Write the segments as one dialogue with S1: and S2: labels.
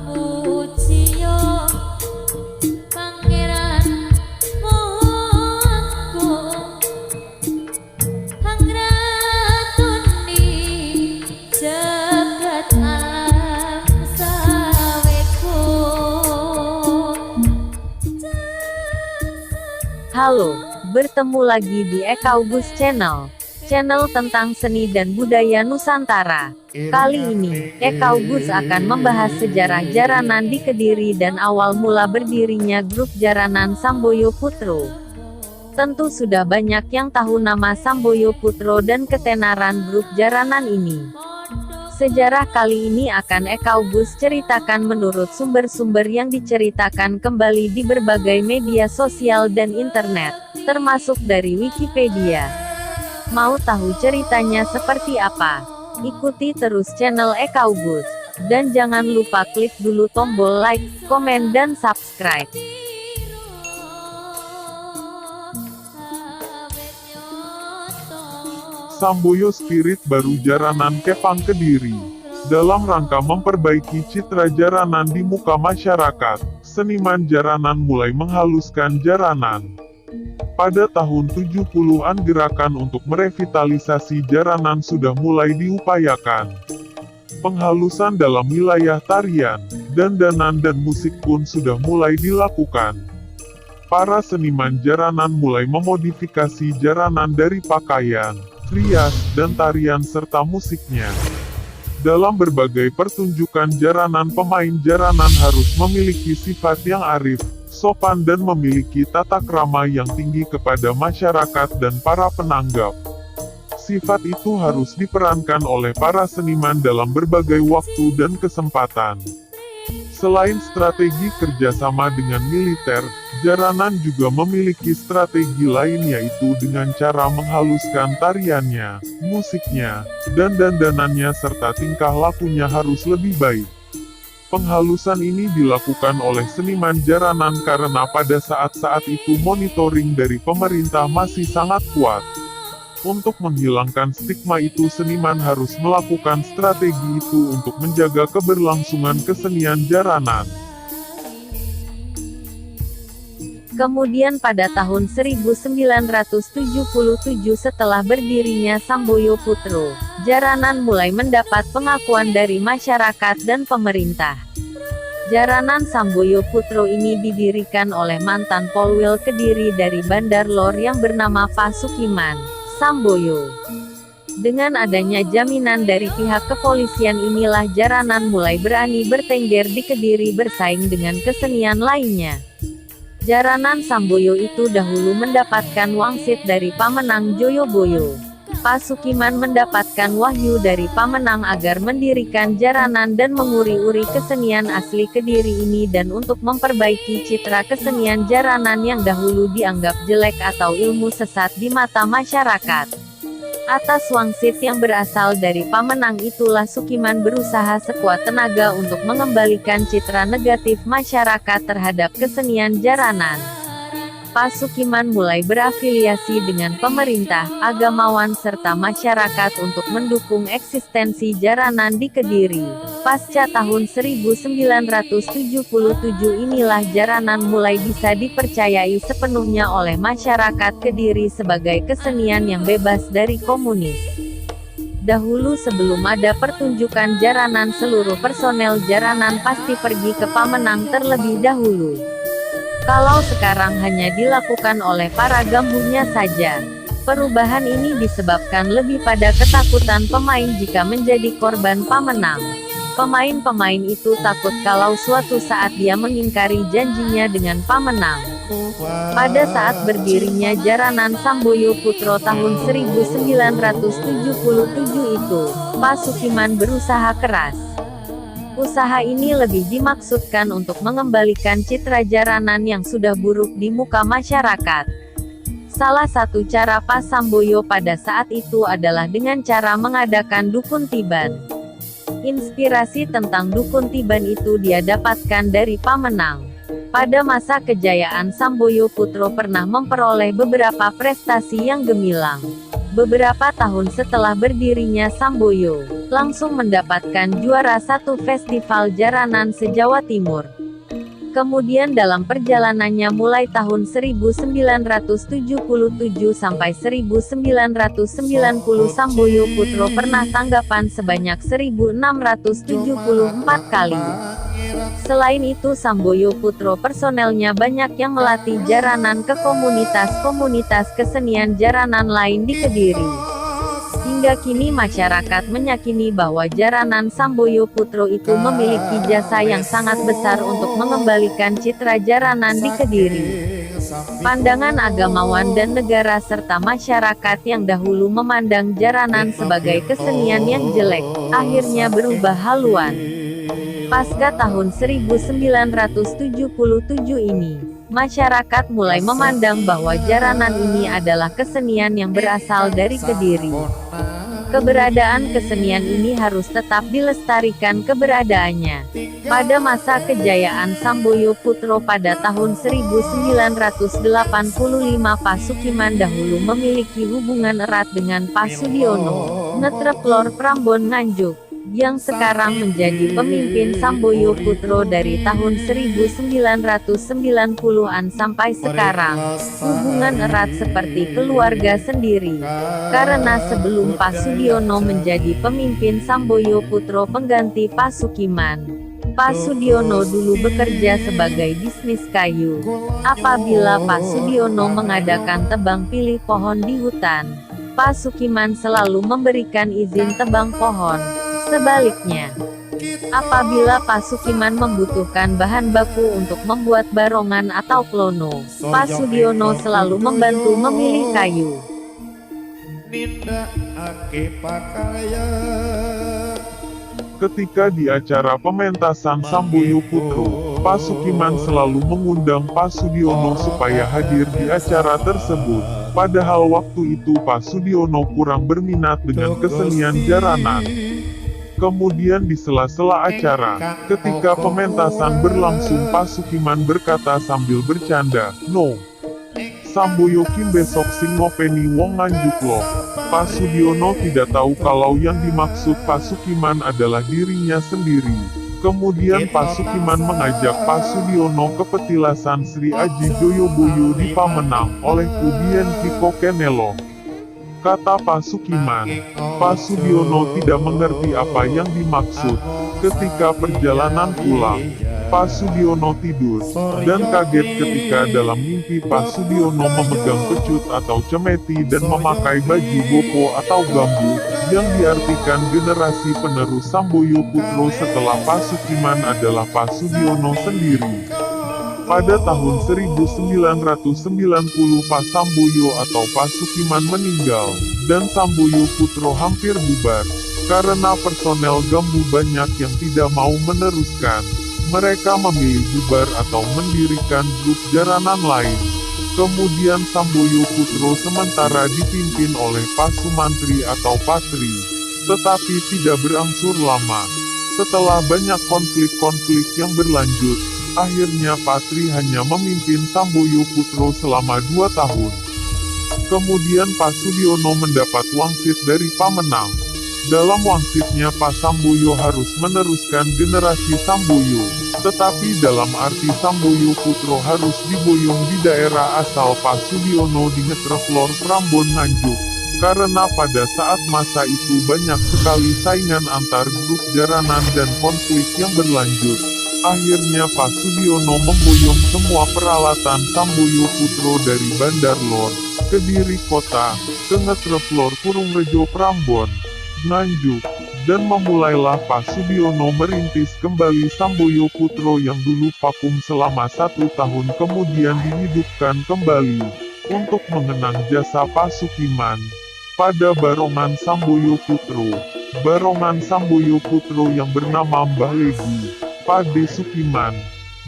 S1: Mucio Pangeran Mohoku Hangratuni jagat alam saweku.
S2: Halo, bertemu lagi di Ekaugus Channel, channel tentang seni dan budaya Nusantara. Kali ini, Ekaugus akan membahas sejarah jaranan di Kediri dan awal mula berdirinya grup jaranan Samboyo Putro. Tentu sudah banyak yang tahu nama Samboyo Putro dan ketenaran grup jaranan ini. Sejarah kali ini akan Ekaugus ceritakan menurut sumber-sumber yang diceritakan kembali di berbagai media sosial dan internet, termasuk dari Wikipedia. Mau tahu ceritanya seperti apa? Ikuti terus channel Ekaugus. Dan jangan lupa klik dulu tombol like, komen dan subscribe.
S3: Samboyo Spirit baru jaranan Kepang Kediri. Dalam rangka memperbaiki citra jaranan di muka masyarakat, seniman jaranan mulai menghaluskan jaranan. Pada tahun 70-an gerakan untuk merevitalisasi jaranan sudah mulai diupayakan. Penghalusan dalam wilayah tarian, dandanan dan musik pun sudah mulai dilakukan. Para seniman jaranan mulai memodifikasi jaranan dari pakaian, rias, dan tarian serta musiknya. Dalam berbagai pertunjukan jaranan, pemain jaranan harus memiliki sifat yang arif, sopan dan memiliki tata krama yang tinggi kepada masyarakat dan para penanggap. Sifat itu harus diperankan oleh para seniman dalam berbagai waktu dan kesempatan. Selain strategi kerjasama dengan militer, jaranan juga memiliki strategi lain, yaitu dengan cara menghaluskan tariannya, musiknya, dan dandanannya serta tingkah lakunya harus lebih baik. Penghalusan ini dilakukan oleh seniman jaranan karena pada saat-saat itu monitoring dari pemerintah masih sangat kuat. Untuk menghilangkan stigma itu, seniman harus melakukan strategi itu untuk menjaga keberlangsungan kesenian jaranan.
S2: Kemudian pada tahun 1977 setelah berdirinya Samboyo Putro, jaranan mulai mendapat pengakuan dari masyarakat dan pemerintah. Jaranan Samboyo Putro ini didirikan oleh mantan Polwil Kediri dari Bandar Lor yang bernama Pak Sukiman Samboyo. Dengan adanya jaminan dari pihak kepolisian, inilah jaranan mulai berani bertengger di Kediri bersaing dengan kesenian lainnya. Jaranan Samboyo itu dahulu mendapatkan wangsit dari Pamenang Joyoboyo. Pak Sukiman mendapatkan wahyu dari Pamenang agar mendirikan jaranan dan menguri-uri kesenian asli Kediri ini dan untuk memperbaiki citra kesenian jaranan yang dahulu dianggap jelek atau ilmu sesat di mata masyarakat. Atas wangsit yang berasal dari Pamenang itulah Sukiman berusaha sekuat tenaga untuk mengembalikan citra negatif masyarakat terhadap kesenian jaranan. Pak Sukiman mulai berafiliasi dengan pemerintah, agamawan serta masyarakat untuk mendukung eksistensi jaranan di Kediri. Pasca tahun 1977 inilah jaranan mulai bisa dipercayai sepenuhnya oleh masyarakat Kediri sebagai kesenian yang bebas dari komunis. Dahulu sebelum ada pertunjukan jaranan, seluruh personel jaranan pasti pergi ke Pamenang terlebih dahulu. Kalau sekarang hanya dilakukan oleh para gambunya saja. Perubahan ini disebabkan lebih pada ketakutan pemain jika menjadi korban Pamenang. Pemain-pemain itu takut kalau suatu saat dia mengingkari janjinya dengan Pamenang. Pada saat berdirinya jaranan Samboyo Putro tahun 1977 itu, Pak Sukiman berusaha keras. Usaha ini lebih dimaksudkan untuk mengembalikan citra jaranan yang sudah buruk di muka masyarakat. Salah satu cara Pak Samboyo pada saat itu adalah dengan cara mengadakan dukun tiban. Inspirasi tentang dukun tiban itu dia dapatkan dari Pamenang. Pada masa kejayaan Samboyo Putro pernah memperoleh beberapa prestasi yang gemilang. beberapa tahun setelah berdirinya Samboyo, langsung mendapatkan juara satu Festival Jaranan se-Jawa Timur. Kemudian dalam perjalanannya mulai tahun 1977 sampai 1990 Samboyo Putro pernah tanggapan sebanyak 1674 kali. Selain itu Samboyo Putro personelnya banyak yang melatih jaranan ke komunitas-komunitas kesenian jaranan lain di Kediri. Hingga kini masyarakat meyakini bahwa jaranan Samboyo Putro itu memiliki jasa yang sangat besar untuk mengembalikan citra jaranan di Kediri. Pandangan agamawan dan negara serta masyarakat yang dahulu memandang jaranan sebagai kesenian yang jelek, akhirnya berubah haluan. Pasca tahun 1977 ini, masyarakat mulai memandang bahwa jaranan ini adalah kesenian yang berasal dari Kediri. Keberadaan kesenian ini harus tetap dilestarikan keberadaannya. Pada masa kejayaan Samboyo Putro pada tahun 1985 Pasukiman dahulu memiliki hubungan erat dengan Pasudiono, Ngetrepelor Prambon Nganjuk, yang sekarang menjadi pemimpin Samboyo Putro dari tahun 1990-an sampai sekarang. Hubungan erat seperti keluarga sendiri. Karena sebelum Pasudiono menjadi pemimpin Samboyo Putro pengganti Pasukiman, Pasudiono dulu bekerja sebagai bisnis kayu. Apabila Pasudiono mengadakan tebang pilih pohon di hutan, Pasukiman selalu memberikan izin tebang pohon. Sebaliknya, apabila Pasukiman membutuhkan bahan baku untuk membuat barongan atau klono, Pasudiono selalu membantu memilih kayu.
S3: Ketika di acara pementasan Samboyo Putro, Pasukiman selalu mengundang Pasudiono supaya hadir di acara tersebut. Padahal waktu itu Pasudiono kurang berminat dengan kesenian jaranan. Kemudian di sela-sela acara, ketika pementasan berlangsung Pasukiman berkata sambil bercanda, "No, Samboyo Kim besok sing ngopeni wong Nganjuk loh." Pasudiono tidak tahu kalau yang dimaksud Pasukiman adalah dirinya sendiri. Kemudian Pasukiman mengajak Pasudiono ke petilasan Sri Aji Joyoboyo di Pamenang, oleh Kubien Kiko Kenelo. Kata Pasukiman, Pasudiono tidak mengerti apa yang dimaksud. Ketika perjalanan pulang, Pasudiono tidur, dan kaget ketika dalam mimpi Pasudiono memegang pecut atau cemeti dan memakai baju bopo atau gambu, yang diartikan generasi penerus Samboyo Putro setelah Pasukiman adalah Pasudiono sendiri. Pada tahun 1990 Pasamboyo atau Pasukiman meninggal, dan Samboyo Putro hampir bubar. Karena personel Gambu banyak yang tidak mau meneruskan, mereka memilih bubar atau mendirikan grup jaranan lain. Kemudian Samboyo Putro sementara dipimpin oleh Pasumantri atau Patri, tetapi tidak berangsur lama. Setelah banyak konflik-konflik yang berlanjut, akhirnya Patri hanya memimpin Samboyo Putro selama 2 tahun. Kemudian Pasudiono mendapat wangsit dari Pamenang. Dalam wangsitnya Pasamboyo harus meneruskan generasi Samboyo, tetapi dalam arti Samboyo Putro harus diboyong di daerah asal Pasudiono di Ngetrepelor Prambon Nganjuk. Karena pada saat masa itu banyak sekali saingan antar grup jaranan dan konflik yang berlanjut. Akhirnya Pasudiono memboyong semua peralatan Samboyo Putro dari Bandar Lor, Kediri Kota, ke Ngetrepelor Purungrejo Prambon, Nganjuk, dan memulailah Pasudiono merintis kembali Samboyo Putro yang dulu vakum selama 1 tahun kemudian dihidupkan kembali, untuk mengenang jasa Pasukiman. Pada barongan Samboyo Putro, barongan Samboyo Putro yang bernama Mbah Legi, Pade Sukiman,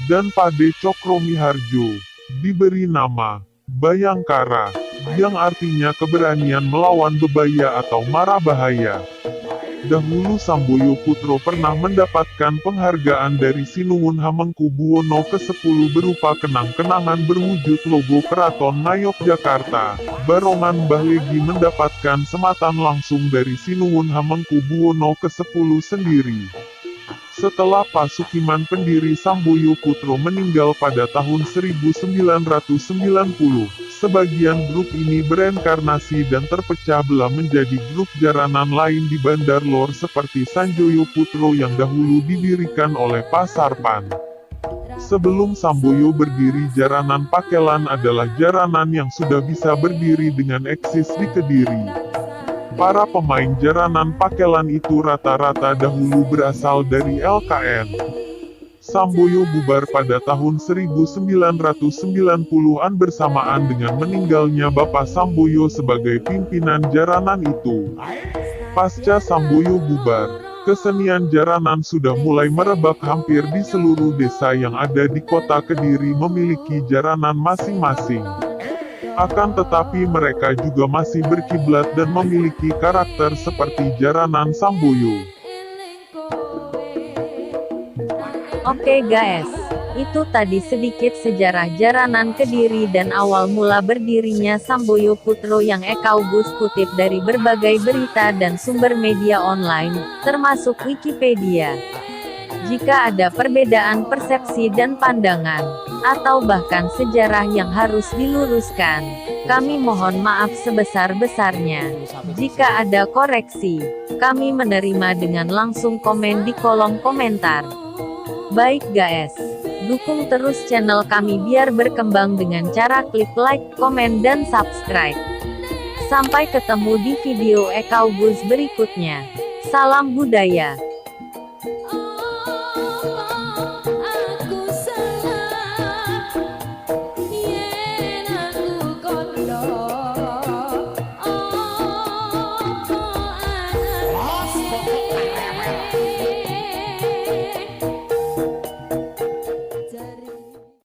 S3: dan Pade Cokromiharjo, diberi nama Bayangkara, yang artinya keberanian melawan bebaya atau mara bahaya. Dahulu Samboyo Putro pernah mendapatkan penghargaan dari Sinuwun Hamengkubuwono ke-10 berupa kenang-kenangan berwujud logo Keraton Ngayogyakarta. Barongan Mbah Legi mendapatkan sematan langsung dari Sinuwun Hamengkubuwono ke-10 sendiri. Setelah Pasukiman pendiri Samboyo Putro meninggal pada tahun 1990, sebagian grup ini bereinkarnasi dan terpecah belah menjadi grup jaranan lain di Bandar Lor seperti Sanjoyo Putro yang dahulu didirikan oleh Pasarpan. Sebelum Samboyo berdiri, Jaranan Pakelan adalah jaranan yang sudah bisa berdiri dengan eksis di Kediri. Para pemain jaranan Pakelan itu rata-rata dahulu berasal dari LKN. Samboyo bubar pada tahun 1990-an bersamaan dengan meninggalnya Bapak Samboyo sebagai pimpinan jaranan itu. Pasca Samboyo bubar, kesenian jaranan sudah mulai merebak hampir di seluruh desa yang ada di kota Kediri memiliki jaranan masing-masing. Akan tetapi mereka juga masih berkiblat dan memiliki karakter seperti jaranan Samboyo.
S2: Oke guys, itu tadi sedikit sejarah jaranan Kediri dan awal mula berdirinya Samboyo Putro yang Ekaubus kutip dari berbagai berita dan sumber media online, termasuk Wikipedia. Jika ada perbedaan persepsi dan pandangan, atau bahkan sejarah yang harus diluruskan, kami mohon maaf sebesar-besarnya. Jika ada koreksi, kami menerima dengan langsung komen di kolom komentar. Baik guys, dukung terus channel kami biar berkembang dengan cara klik like, komen dan subscribe. Sampai ketemu di video Ekaubus berikutnya. Salam budaya.